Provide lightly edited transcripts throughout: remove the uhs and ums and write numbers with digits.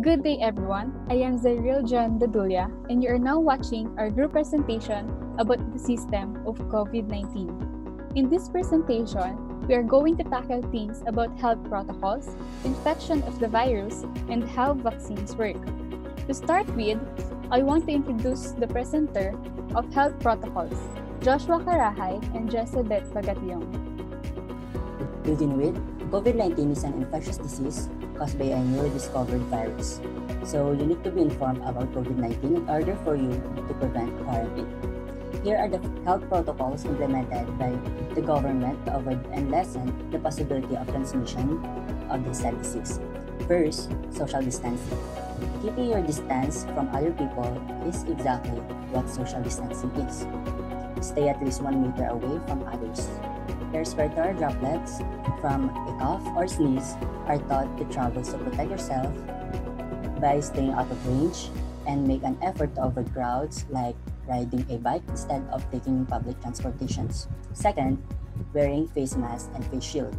Good day everyone, I am Zariel John Dadulia and you are now watching our group presentation about the system of COVID-19. In this presentation, we are going to tackle things about health protocols, infection of the virus, and how vaccines work. To start with, I want to introduce the presenter of health protocols, Joshua Carahay and Jezebeth Bagationg. To begin with, COVID-19 is an infectious disease caused by a newly discovered virus. So you need to be informed about COVID-19 in order for you to prevent quarantine. Here are the health protocols implemented by the government to avoid and lessen the possibility of transmission of this said disease. First, social distancing. Keeping your distance from other people is exactly what social distancing is. Stay at least 1 meter away from others. The respiratory droplets from a cough or sneeze are thought to travel, so protect yourself by staying out of range and make an effort to avoid crowds like riding a bike instead of taking public transportations. Second, wearing face mask and face shield.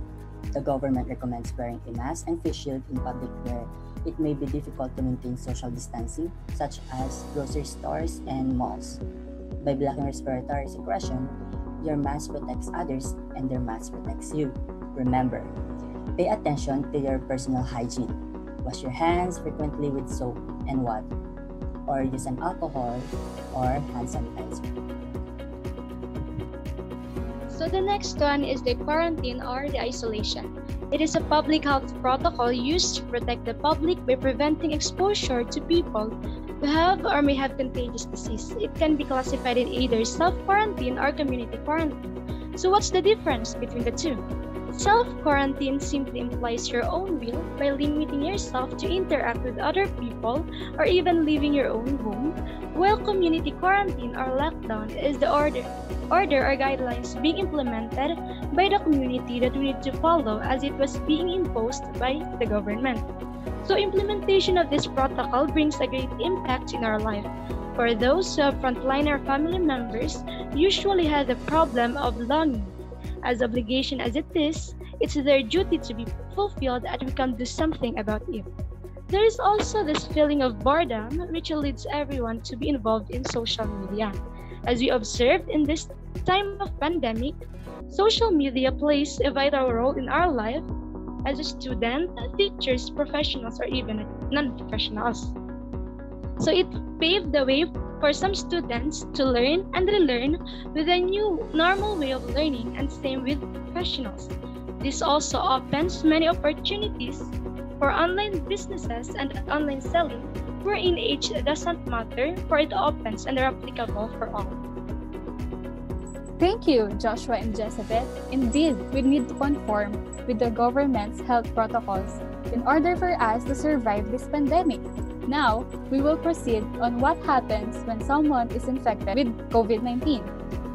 The government recommends wearing a mask and face shield in public where it may be difficult to maintain social distancing, such as grocery stores and malls. By blocking respiratory secretion, your mask protects others and their mask protects you. Remember, pay attention to your personal hygiene. Wash your hands frequently with soap and water, or use an alcohol or hand sanitizer. So the next one is the quarantine or the isolation. It is a public health protocol used to protect the public by preventing exposure to people who have or may have contagious disease. It can be classified in either self-quarantine or community quarantine. So what's the difference between the two? Self-quarantine simply implies your own will by limiting yourself to interact with other people or even leaving your own home, while community quarantine or lockdown is the order or guidelines being implemented by the community that we need to follow as it was being imposed by the government. So implementation of this protocol brings a great impact in our life. For those who have frontliner family members usually have the problem of longing. As obligation as it is, it's their duty to be fulfilled and we can do something about it. There is also this feeling of boredom which leads everyone to be involved in social media. As we observed in this time of pandemic, social media plays a vital role in our life as a student, teachers, professionals, or even non-professionals. So it paved the way for some students to learn and relearn with a new normal way of learning, and same with professionals. This also opens many opportunities for online businesses and online selling, wherein age doesn't matter, for it opens and are applicable for all. Thank you, Joshua and Jezebeth. Indeed, we need to conform with the government's health protocols in order for us to survive this pandemic. Now, we will proceed on what happens when someone is infected with COVID-19,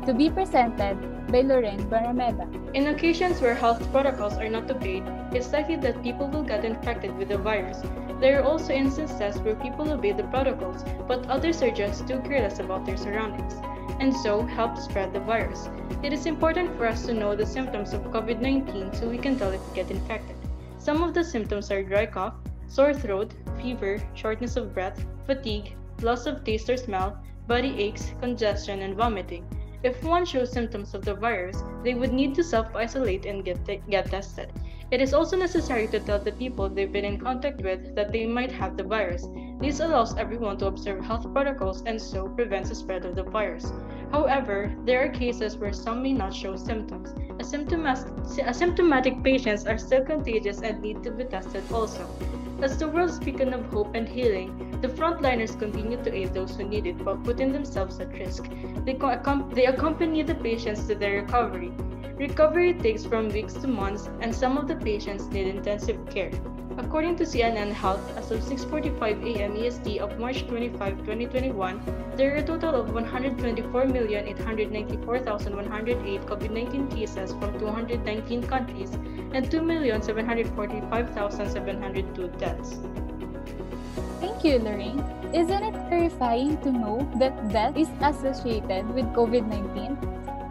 to be presented by Lorraine Barameda. In occasions where health protocols are not obeyed, it's likely that people will get infected with the virus. There are also instances where people obey the protocols, but others are just too careless about their surroundings, and so help spread the virus. It is important for us to know the symptoms of COVID-19 so we can tell if we get infected. Some of the symptoms are dry cough, sore throat, fever, shortness of breath, fatigue, loss of taste or smell, body aches, congestion, and vomiting. If one shows symptoms of the virus, they would need to self-isolate and get tested. It is also necessary to tell the people they've been in contact with that they might have the virus. This allows everyone to observe health protocols and so prevents the spread of the virus. However, there are cases where some may not show symptoms. Asymptomatic patients are still contagious and need to be tested also. As the world's beacon of hope and healing, the frontliners continue to aid those who need it while putting themselves at risk. They accompany the patients to their recovery. Recovery takes from weeks to months, and some of the patients need intensive care. According to CNN Health, as of 6:45 a.m. EST of March 25, 2021, there are a total of 124,894,108 COVID-19 cases from 219 countries and 2,745,702 deaths. Thank you, Lorraine. Isn't it terrifying to know that death is associated with COVID-19?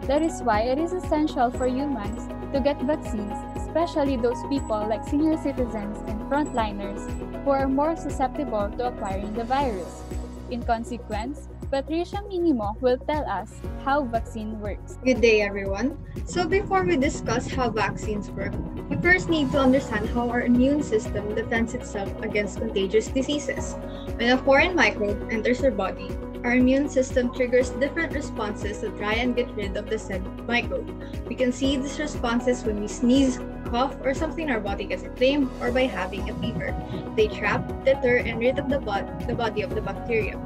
That is why it is essential for humans to get vaccines, especially those people like senior citizens and frontliners who are more susceptible to acquiring the virus. In consequence, Patricia Minimo will tell us how vaccine works. Good day, everyone. So before we discuss how vaccines work, we first need to understand how our immune system defends itself against contagious diseases. When a foreign microbe enters our body, our immune system triggers different responses to try and get rid of the said microbe. We can see these responses when we sneeze, cough, or something in our body gets inflamed, or by having a fever. They trap, deter, and rid of the body of the bacteria.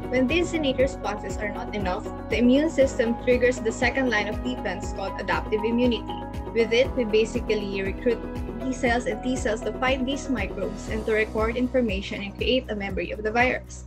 When these innate responses are not enough, the immune system triggers the second line of defense called adaptive immunity. With it, we basically recruit B cells and T cells to fight these microbes and to record information and create a memory of the virus.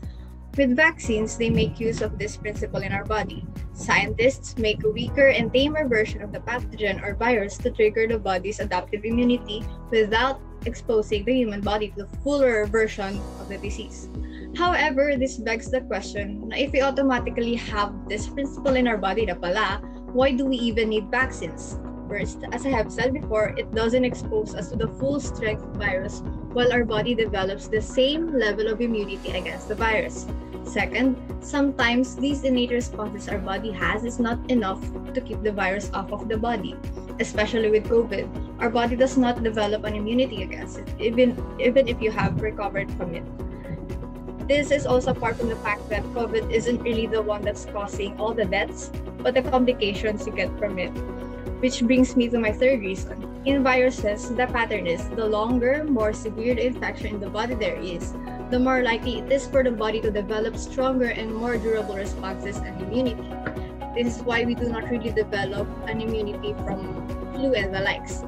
With vaccines, they make use of this principle in our body. Scientists make a weaker and tamer version of the pathogen or virus to trigger the body's adaptive immunity without exposing the human body to the fuller version of the disease. However, this begs the question, if we automatically have this principle in our body na pala, why do we even need vaccines? First, as I have said before, it doesn't expose us to the full strength virus while our body develops the same level of immunity against the virus. Second, sometimes these innate responses our body has is not enough to keep the virus off of the body. Especially with COVID, our body does not develop an immunity against it, even if you have recovered from it. This is also apart from the fact that COVID isn't really the one that's causing all the deaths, but the complications you get from it. Which brings me to my third reason. In viruses, the pattern is the longer, more severe the infection in the body there is, the more likely it is for the body to develop stronger and more durable responses and immunity. This is why we do not really develop an immunity from flu and the likes.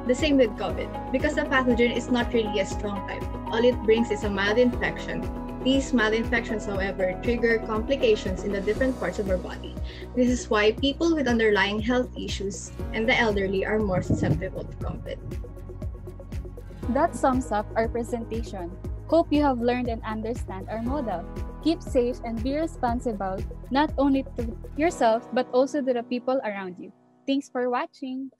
The same with COVID, because the pathogen is not really a strong type. All it brings is a mild infection. These mild infections, however, trigger complications in the different parts of our body. This is why people with underlying health issues and the elderly are more susceptible to COVID. That sums up our presentation. Hope you have learned and understand our model. Keep safe and be responsible, not only to yourself, but also to the people around you. Thanks for watching.